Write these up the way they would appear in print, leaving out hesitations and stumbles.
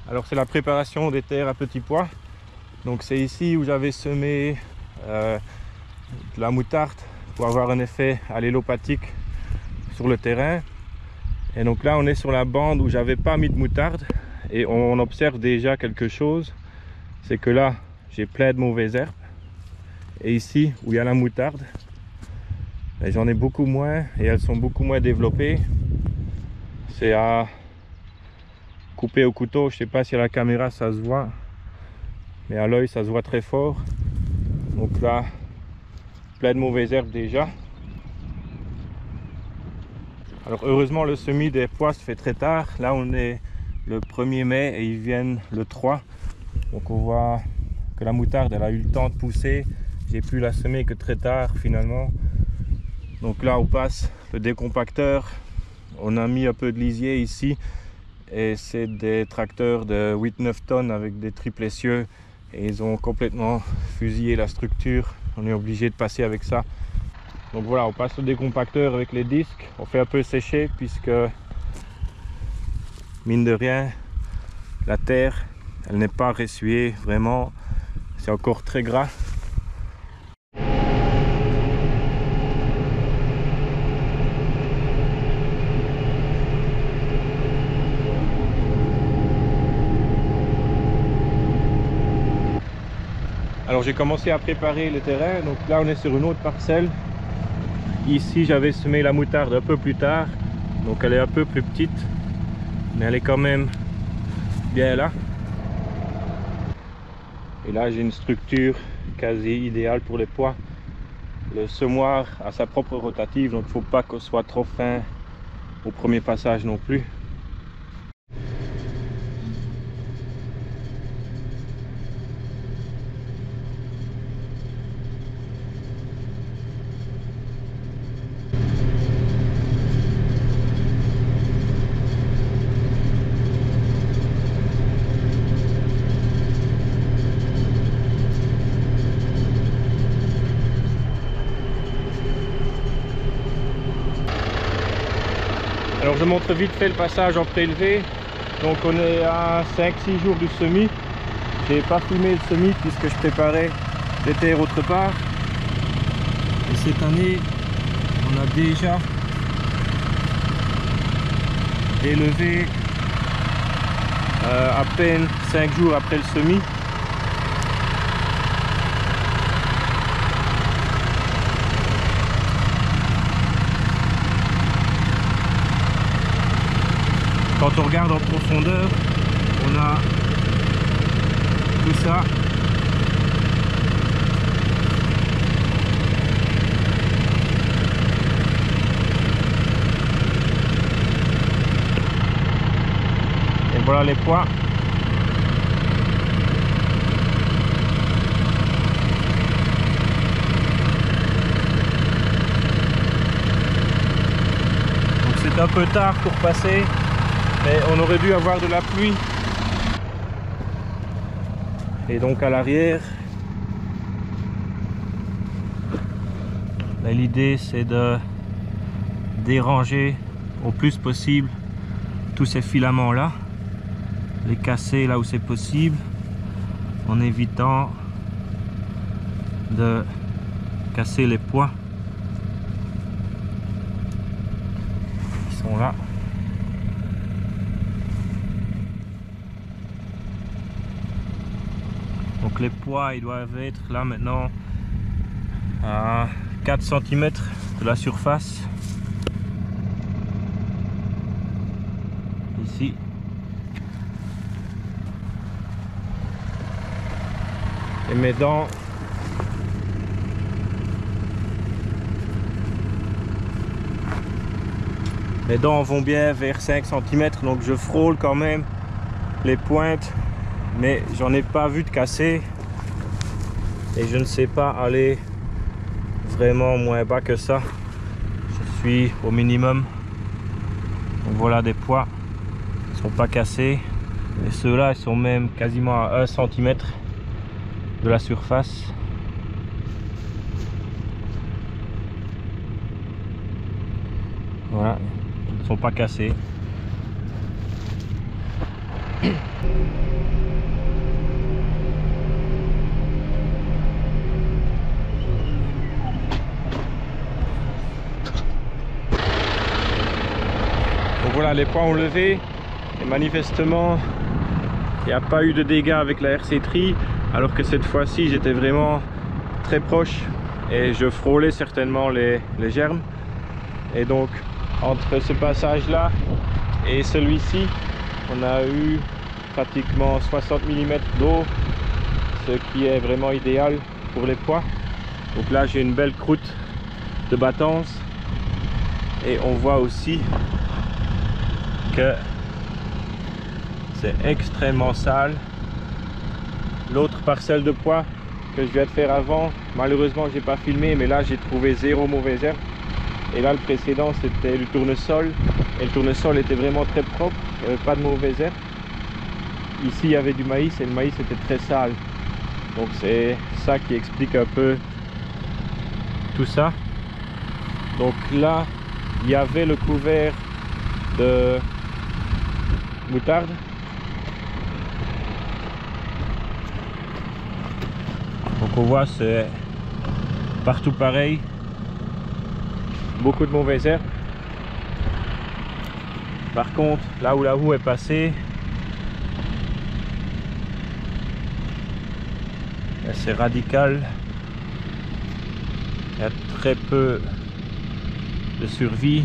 Alors c'est la préparation des terres à petits pois. Donc c'est ici où j'avais semé de la moutarde pour avoir un effet allélopathique sur le terrain. Et donc là on est sur la bande où j'avais pas mis de moutarde et on observe déjà quelque chose. C'est que là j'ai plein de mauvaises herbes. Et ici où il y a la moutarde, j'en ai beaucoup moins et elles sont beaucoup moins développées. C'est à couper au couteau. Je sais pas si à la caméra ça se voit, mais à l'œil ça se voit très fort. Donc là plein de mauvaises herbes déjà. Alors heureusement le semis des pois se fait très tard. Là on est le 1er mai et ils viennent le 3. Donc on voit que la moutarde elle a eu le temps de pousser. J'ai pu la semer que très tard finalement. Donc là on passe le décompacteur. On a mis un peu de lisier ici. Et c'est des tracteurs de 8-9 tonnes avec des triples essieux. Et ils ont complètement fusillé la structure. On est obligé de passer avec ça. Donc voilà, on passe le décompacteur avec les disques. On fait un peu sécher puisque, mine de rien, la terre, elle n'est pas ressuyée vraiment. C'est encore très gras. Alors j'ai commencé à préparer le terrain. Donc là on est sur une autre parcelle. Ici j'avais semé la moutarde un peu plus tard. Donc elle est un peu plus petite, mais elle est quand même bien là. Et là j'ai une structure quasi idéale pour les pois. Le semoir a sa propre rotative, donc il ne faut pas qu'on soit trop fin au premier passage non plus. Alors je montre vite fait le passage en prélevé. Donc on est à 5-6 jours du semis. J'ai pas filmé le semis puisque je préparais les terres autre part. Et cette année on a déjà élevé à peine 5 jours après le semis. Quand on regarde en profondeur, on a tout ça. Et voilà les pois. Donc c'est un peu tard pour passer. Mais on aurait dû avoir de la pluie. Et donc à l'arrière, l'idée c'est de déranger au plus possible tous ces filaments là, les casser là où c'est possible, en évitant de casser les pois qui sont là. Donc les pois ils doivent être là maintenant à 4 cm de la surface. Ici. Et mes dents vont bien vers 5 cm, donc je frôle quand même les pointes. Mais j'en ai pas vu de casser et je ne sais pas aller vraiment moins bas que ça. Je suis au minimum. Donc voilà des pois, ils sont pas cassés et ceux-là ils sont même quasiment à 1 cm de la surface. Voilà, ils ne sont pas cassés. voilà, les poids ont levé et manifestement il n'y a pas eu de dégâts avec la RC Tri, alors que cette fois-ci j'étais vraiment très proche et je frôlais certainement les germes. Et donc entre ce passage là et celui-ci, on a eu pratiquement 60 mm d'eau, ce qui est vraiment idéal pour les pois. Donc là j'ai une belle croûte de battance et on voit aussi que c'est extrêmement sale. L'autre parcelle de pois que je viens de faire avant, malheureusement j'ai pas filmé, mais là j'ai trouvé zéro mauvaise herbe. Et là le précédent c'était le tournesol, et le tournesol était vraiment très propre, il n'y avait pas de mauvaise herbe. Ici il y avait du maïs et le maïs était très sale, donc c'est ça qui explique un peu tout ça. Donc là il y avait le couvert de moutarde. Donc on voit c'est partout pareil, beaucoup de mauvaises herbes. Par contre là où la roue est passée, c'est radical, il y a très peu de survie.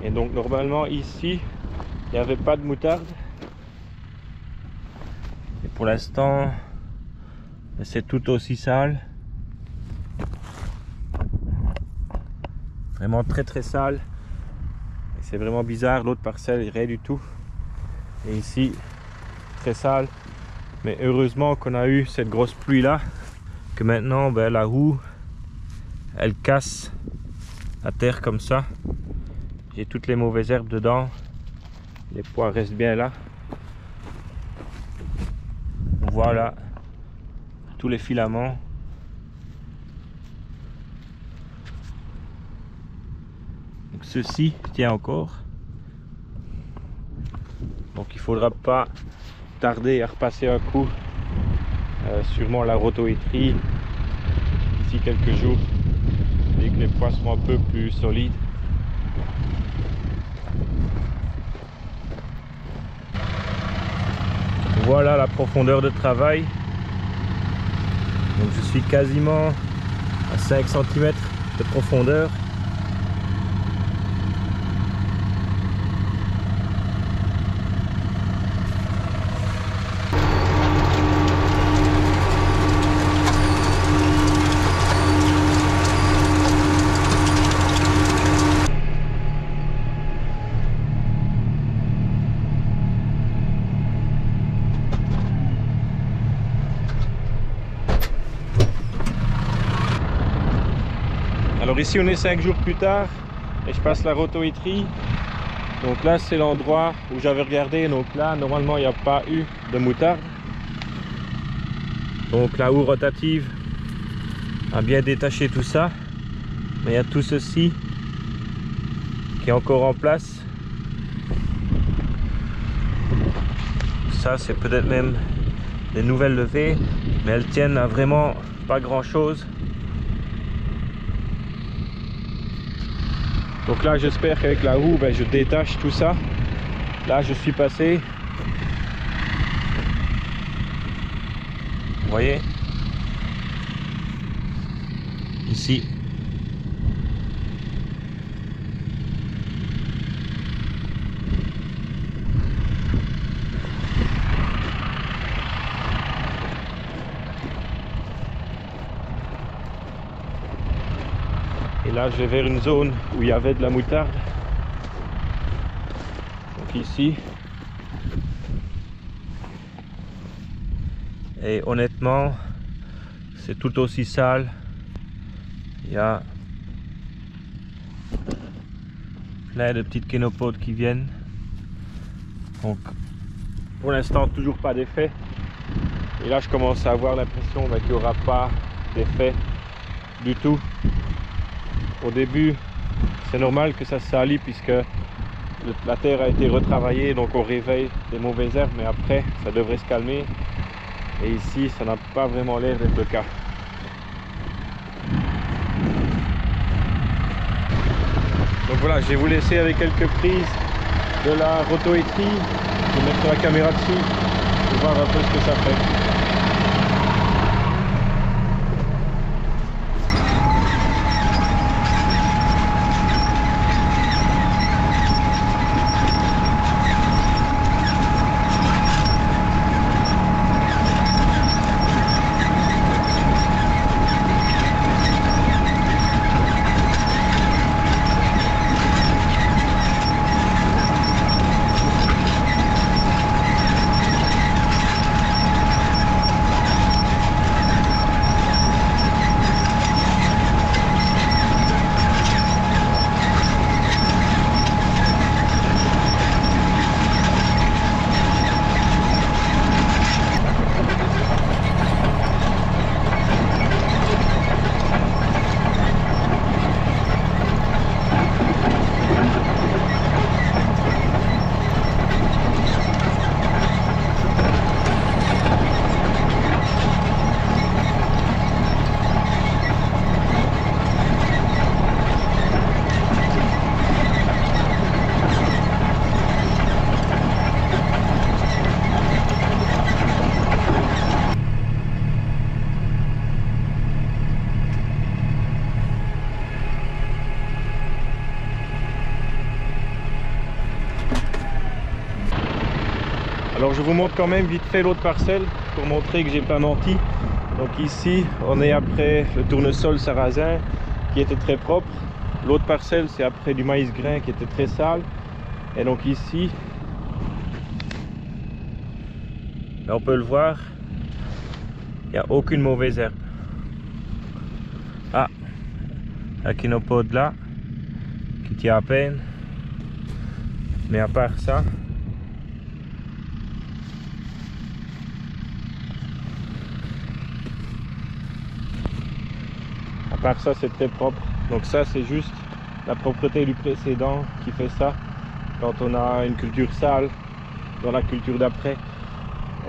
Et donc normalement ici il n'y avait pas de moutarde, et pour l'instant c'est tout aussi sale, vraiment très très sale. C'est vraiment bizarre, l'autre parcelle rien du tout, et ici très sale. Mais heureusement qu'on a eu cette grosse pluie là, que maintenant ben, la roue elle casse la terre comme ça. J'ai toutes les mauvaises herbes dedans, les pois restent bien là. On voit là tous les filaments. Donc ceci tient encore, donc il faudra pas tarder à repasser un coup sûrement la rotoétrie d'ici quelques jours, dès que les pois seront un peu plus solides. Voilà la profondeur de travail. Donc je suis quasiment à 5 cm de profondeur. Alors ici on est 5 jours plus tard et je passe la rotoétrie. Donc là c'est l'endroit où j'avais regardé, donc là normalement il n'y a pas eu de moutarde. Donc la houe rotative a bien détaché tout ça, mais il y a tout ceci qui est encore en place. Ça c'est peut-être même des nouvelles levées, mais elles tiennent à vraiment pas grand chose. Donc là j'espère qu'avec la roue ben, je détache tout ça. Là je suis passé, vous voyez ici, et là je vais vers une zone où il y avait de la moutarde. Donc ici, et honnêtement c'est tout aussi sale. Il y a plein de petites kénopodes qui viennent. Donc pour l'instant toujours pas d'effet, et là je commence à avoir l'impression qu'il n'y aura pas d'effet du tout. Au début c'est normal que ça se salit puisque la terre a été retravaillée, donc on réveille des mauvaises herbes, mais après ça devrait se calmer, et ici ça n'a pas vraiment l'air d'être le cas. voilà, je vais vous laisser avec quelques prises de la rotoétrie. Je vais mettre la caméra dessus pour voir un peu ce que ça fait. Alors je vous montre quand même vite fait l'autre parcelle pour montrer que j'ai pas menti. Donc ici on est après le tournesol sarrasin qui était très propre. L'autre parcelle c'est après du maïs grain qui était très sale. Et donc ici, là on peut le voir, il n'y a aucune mauvaise herbe. Ah, un kénopode là qui tient à peine. Mais à part ça, c'est très propre. Donc ça c'est juste la propreté du précédent qui fait ça. Quand on a une culture sale dans la culture d'après,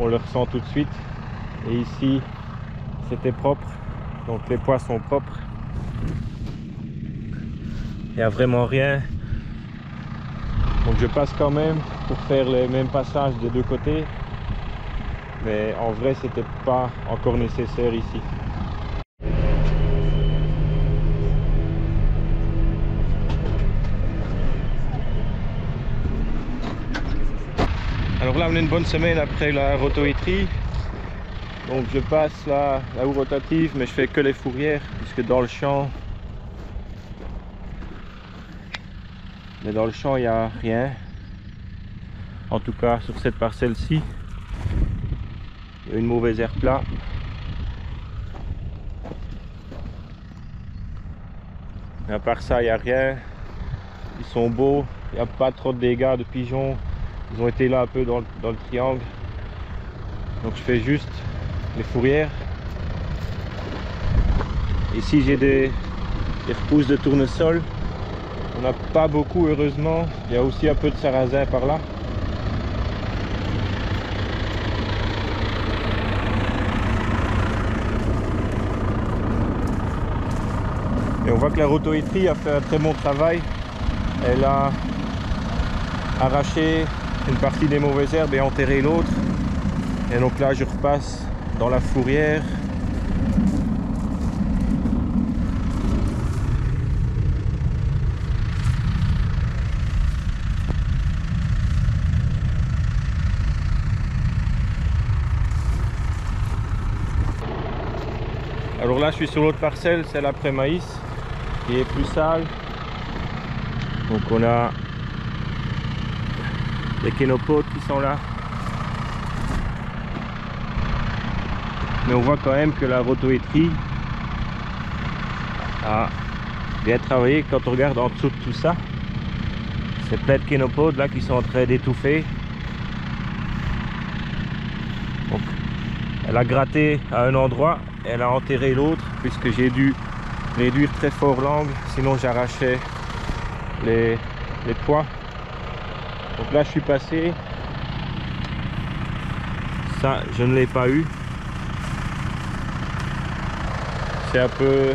on le ressent tout de suite. Et ici c'était propre, donc les pois sont propres, il n'y a vraiment rien. Donc je passe quand même pour faire les mêmes passages des deux côtés, mais en vrai c'était pas encore nécessaire ici. Alors là on a une bonne semaine après la rotoétrie. Donc je passe la houe rotative, mais je fais que les fourrières puisque dans le champ il n'y a rien. En tout cas sur cette parcelle-ci il y a une mauvaise herbe là. Mais à part ça il n'y a rien. Ils sont beaux, il n'y a pas trop de dégâts de pigeons. Ils ont été là un peu dans le triangle. Donc je fais juste les fourrières. Ici j'ai des repousses de tournesol. On n'a pas beaucoup heureusement. Il y a aussi un peu de sarrasin par là. Et on voit que la rotoétrie a fait un très bon travail. Elle a arraché une partie des mauvaises herbes et enterré l'autre. Et donc là je repasse dans la fourrière. Alors là je suis sur l'autre parcelle, celle après maïs, qui est plus sale. Donc on a les kénopodes qui sont là. Mais on voit quand même que la rotoétrie a bien travaillé. Quand on regarde en dessous de tout ça, c'est plein de kénopodes là qui sont en train d'étouffer. Donc elle a gratté à un endroit, elle a enterré l'autre puisque j'ai dû réduire très fort l'angle, sinon j'arrachais les pois. Donc là je suis passé, ça je ne l'ai pas eu. C'est un peu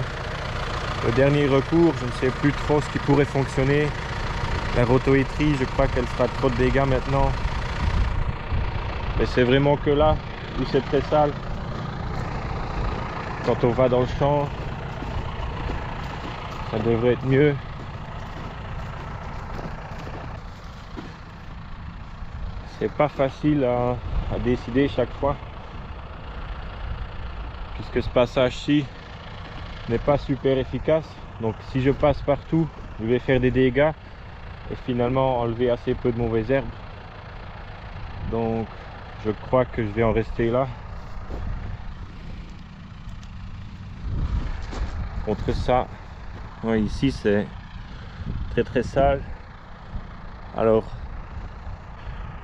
le dernier recours, je ne sais plus trop ce qui pourrait fonctionner. La rotoétrie, je crois qu'elle fera trop de dégâts maintenant. Mais c'est vraiment que là où c'est très sale. Quand on va dans le champ, ça devrait être mieux. C'est pas facile à décider chaque fois, puisque ce passage-ci n'est pas super efficace. Donc si je passe partout, je vais faire des dégâts et finalement enlever assez peu de mauvaises herbes. Donc je crois que je vais en rester là. Contre ça, ouais, ici c'est très sale. Alors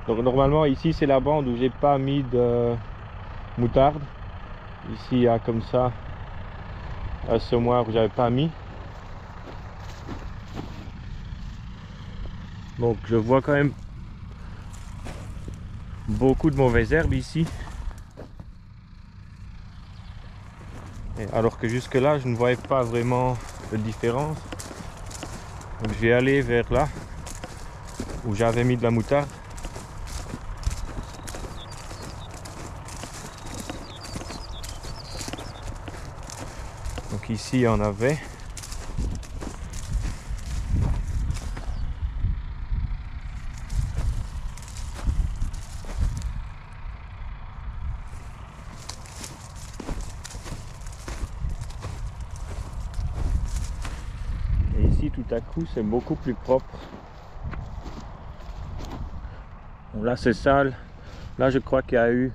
donc normalement ici c'est la bande où j'ai pas mis de moutarde. Ici il y a comme ça un semoir où j'avais pas mis. Donc je vois quand même beaucoup de mauvaises herbes ici. Et alors que jusque là je ne voyais pas vraiment de différence. Donc je vais aller vers là où j'avais mis de la moutarde. Donc ici il y en avait. Et ici tout à coup c'est beaucoup plus propre. Bon, là c'est sale. Là je crois qu'il y a eu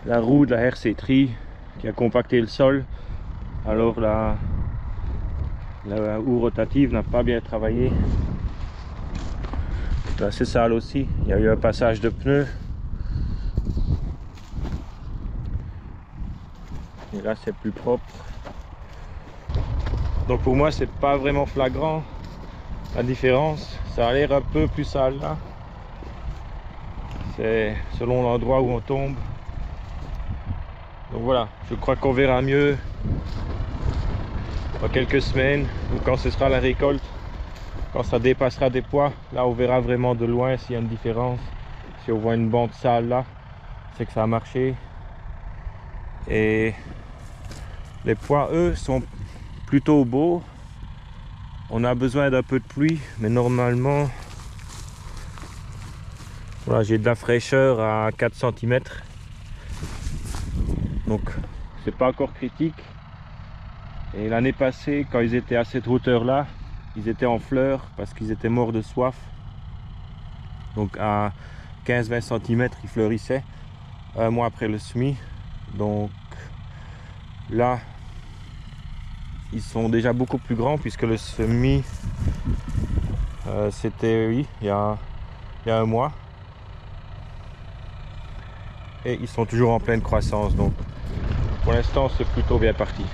la roue de la RC-Tri qui a compacté le sol. Alors la houe rotative n'a pas bien travaillé. Là c'est sale aussi, il y a eu un passage de pneus. Et là c'est plus propre. Donc pour moi c'est pas vraiment flagrant la différence. Ça a l'air un peu plus sale là. C'est selon l'endroit où on tombe. Donc voilà, je crois qu'on verra mieux dans quelques semaines ou quand ce sera la récolte. Quand ça dépassera des poids, là on verra vraiment de loin s'il y a une différence. Si on voit une bande sale là, c'est que ça a marché. Et les pois eux sont plutôt beaux. On a besoin d'un peu de pluie, mais normalement voilà, j'ai de la fraîcheur à 4 cm. Donc c'est pas encore critique. Et l'année passée, quand ils étaient à cette hauteur là, ils étaient en fleurs parce qu'ils étaient morts de soif. Donc à 15-20 cm ils fleurissaient un mois après le semis. Donc là ils sont déjà beaucoup plus grands puisque le semis c'était oui, il y a un mois. Et ils sont toujours en pleine croissance. Donc pour l'instant c'est plutôt bien parti.